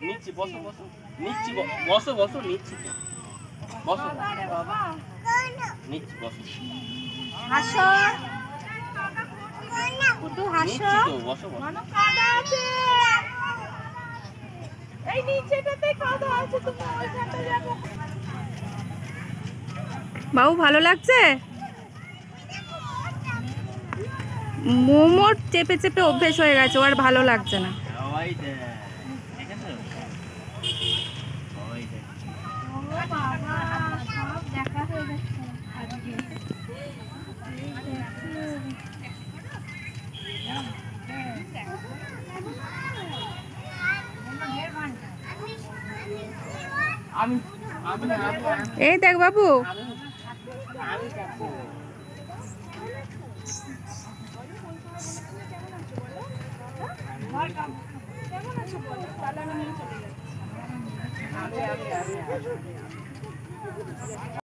নিচ্ছি, বসো বসো, নিচ্ছি, বসো বসো, নিচ্ছি তো, বসো, নিচ্ছি, বসো, হাসো কুটু, হাসো, নিচ্ছি তো, বসো বসো। কাদা আছে এই নিচেটাতে, কাদা আছে, তুমি ওইখানটা যাবো। বাবু ভালো লাগছে? মোমোর চেপে চেপে অভ্যেস হয়ে গেছে, আর ভালো লাগছে না। ওই দেখ, দেখেছো? ওই দেখ। ও বাবা, সব দেখা হয়ে যাচ্ছে আজকে। এই দেখ বাবু, কেমন আছো বলো, তাহলে আমি চলে যাচ্ছি।